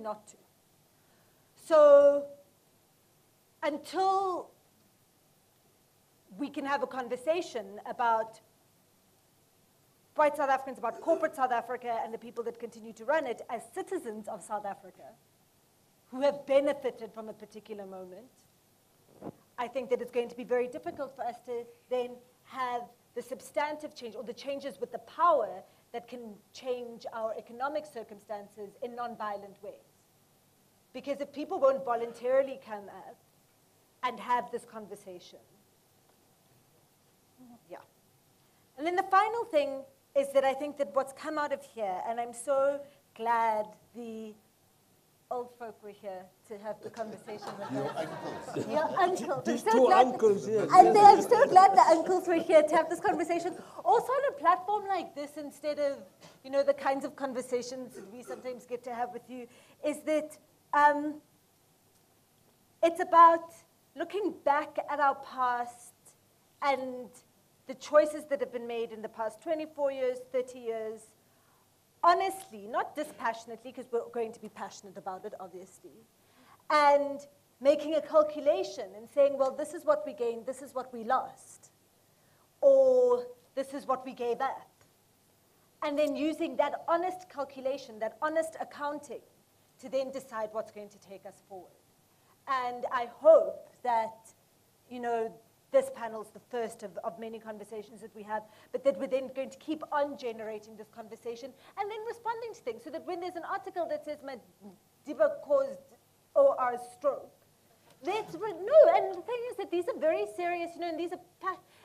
not to. So until we can have a conversation about white South Africans, about corporate South Africa and the people that continue to run it as citizens of South Africa who have benefited from a particular moment, I think that it's going to be very difficult for us to then have the substantive change or the changes with the power that can change our economic circumstances in non-violent ways. Because if people won't voluntarily come up and have this conversation, yeah. And then the final thing is that I think that what's come out of here, and I'm so glad the old folk were here to have the conversation with Your us. uncles. Your uncles. These I'm so two glad uncles here. and I'm so glad the uncles were here to have this conversation. Also on a platform like this, instead of, you know, the kinds of conversations that we sometimes get to have with you, is that it's about looking back at our past and the choices that have been made in the past 24 years, 30 years, honestly, not dispassionately, because we're going to be passionate about it, obviously, and making a calculation and saying, well, this is what we gained, this is what we lost, or this is what we gave up. And then using that honest calculation, that honest accounting, to then decide what's going to take us forward. And I hope that, you know, this panel is the first of many conversations that we have, but that we're then going to keep on generating this conversation and then responding to things, so that when there's an article that says Madiba caused OR stroke, that's no. And the thing is that these are very serious, you know, and these are,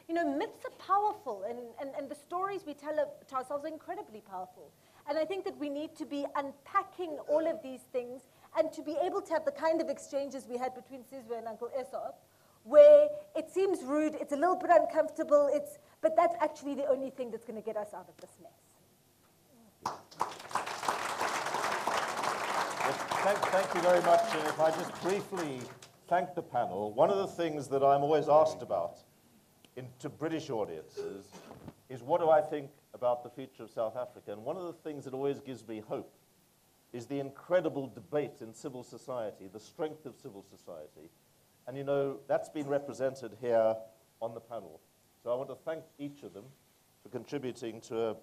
you know, myths are powerful, and the stories we tell to ourselves are incredibly powerful. And I think that we need to be unpacking all of these things and to be able to have the kind of exchanges we had between Saviour and Uncle Aesop, where it seems rude, it's a little bit uncomfortable, but that's actually the only thing that's going to get us out of this mess. Well, thank you very much. And if I just briefly thank the panel, one of the things that I'm always asked about to British audiences is what do I think about the future of South Africa? And one of the things that always gives me hope is the incredible debate in civil society, the strength of civil society. And, you know, that's been represented here on the panel. So I want to thank each of them for contributing to a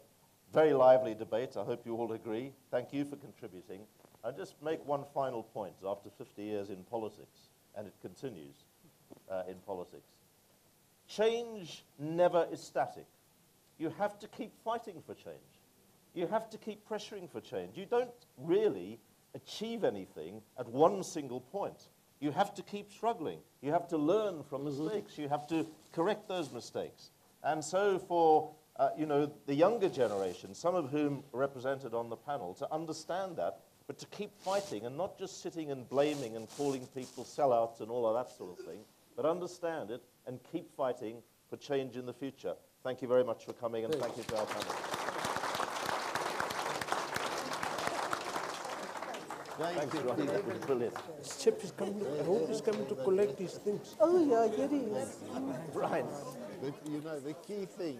very lively debate. I hope you all agree. Thank you for contributing. I'll just make one final point after 50 years in politics, and it continues in politics. Change never is static. You have to keep fighting for change. You have to keep pressuring for change. You don't really achieve anything at one single point. You have to keep struggling. You have to learn from mistakes. You have to correct those mistakes. And so for you know, the younger generation, some of whom are represented on the panel, to understand that, but to keep fighting and not just sitting and blaming and calling people sellouts and all of that sort of thing, but understand it and keep fighting for change in the future. Thank you very much for coming, and thank you to our panel. Thanks, Ronnie. That was brilliant. This chap is coming. I hope he's coming to collect these things. Oh, yeah, here he is. Brian. But, you know, the key thing,